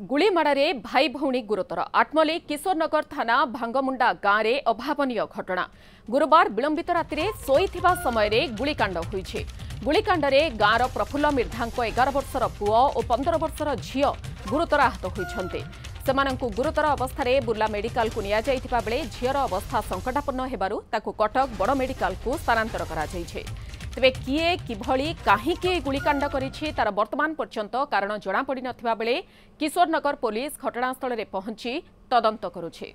गुलीमाड़े भाई भौणी गुरुतर आठमली किशोरनगर थाना भांगमुंडा गाँव में अभावनीय घटना गुरुवार विलंबित राति शोइथिबा समय गुलिकांड होइछि। गुलिकांडरे गाँवर प्रफुल्ल मिर्धांक 11 वर्षर पुओ और 15 वर्षर झियो गुरुतर आहत होइछन्ते। सेमानंकु गुरुतर अवस्था बुर्ला मेडिकल को निया जाइथिबा बेले झियर अवस्था संकटापन्न हेबारु ताकु कटक बड़ मेडिकल को स्थानांतर करा जाइछे। तेबे किए किभली काहींके गुलिकांड करिछि तार वर्तमान पर्यंत कारण जणा पड़ी नथिबा बेले किशोरनगर पुलिस घटनास्थल में पहुंची तदंत करुछि।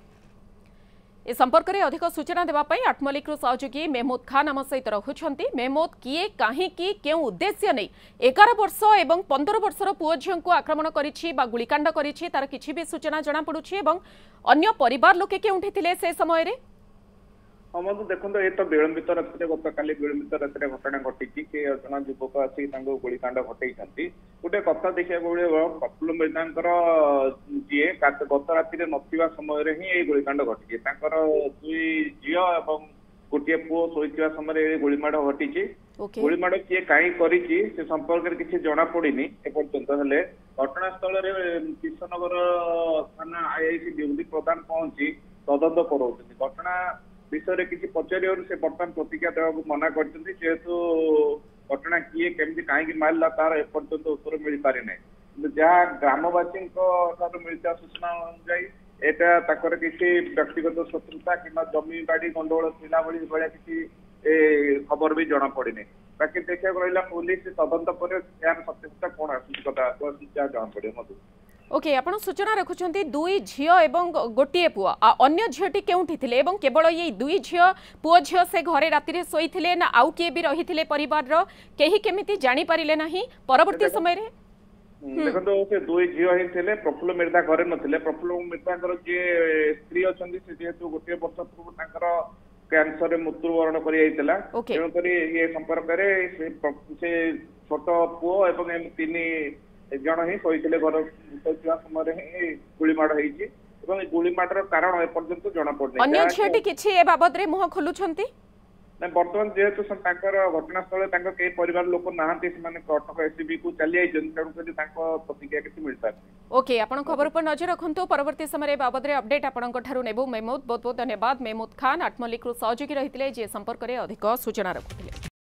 ए संपर्क में अधिक सूचना देवा पई आठमलिकु सहयोगी मेहमूद खान आम सहित रहुछंती। मेहमूद किए काहींकी केउ उद्देश्य नहीं 11 वर्ष एवं 15 वर्षर पुओ झियो को आक्रमण करिछि बा गुलिकांड करिछि तार किछि भी सूचना जणा पडुछि एवं अन्य परिवार लोके केउंठी थिले से समय रे? देखो ये तो विलंबित राति गतकाली विलंबित राति घटना घटी जना युवक आसिक गुलिकांड घटे गोटे कथा देखा प्रफुल्ल मिर्धांकर जी गत राति नथिबा समय ही गुलिकांड घटी दुई झील और गोटे पुओ शोइथिबा समय गुलिमाड़ घटी। गुलिमाड़ किए कहीं कर संपर्क में किसी जना पड़नी एपर्यंत हेले घटनास्थल किशोरनगर थाना आईआईसी विभूति प्रधान पहुंची तदंत कराउछन्ति। घटना विषय किसी पचार से बर्तमान प्रतिक्रिया देवा मना करेतु घटना किए केमती कहीं मारला तार एपर्यंत उत्तर मिल पारि ना जहाँ ग्रामवासी मिलता सूचना अनुजाई यहाँ किसी व्यक्तिगत शत्रुता कि जमी बाड़ी गंडगोल थिला भाया किसी खबर भी जना पड़े बाकी देखा रहा पुलिस तदंत पर यार सत्यता कौन आसूचा जना पड़े मत। ओके आपण सूचना रखुछंती दुई झियो एवं गोटिए पुओ अन्य झियोटी केउठी थिले एवं केवल ये दुई झियो पुओ झियो से घरे राति रे सोइथिले ना आउ किए भी रहिथिले परिवार रो केही केमिति जानि परिले नाही परवर्ती समय रे? देखो से दुई झियो ही थिले प्रफुल्ल मिर्धा घरे नथिले। प्रफुल्ल मिर्धाकर जे स्त्री अछंती से जेतु गोटे वर्ष पूर्व ताकर कैंसर रे मृत्युवरण करि आइतला तेणु करी ये संपर्क रे से छोट पुओ एवं एम तीनी जन ही शोइथिले घर शोइथिबा समय ही गुलिमाड़ होइछि एवं गुलिमाड़र कारण एपर्यंत जना पड़ने। अन्य झियोटी किछि ए बाबद रे मुह खोलुछंती ना वर्तमान जेहेतु घटनास्थल कई परिवार लोक नहांती से कटक एससीबी को चली आई प्रतिक्रिया किसी मिल पारे। ओके आपण खबर पर नजर रखंतु परवर्ती समय बाबद रे अपडेट आपणक ठारू नेबु। मेहमूद बहुत बहुत धन्यवाद। मेहमूद खान आठमलिकु सहयोगी रहिथिले जे संपर्क में अधिक सूचना रखुथिले।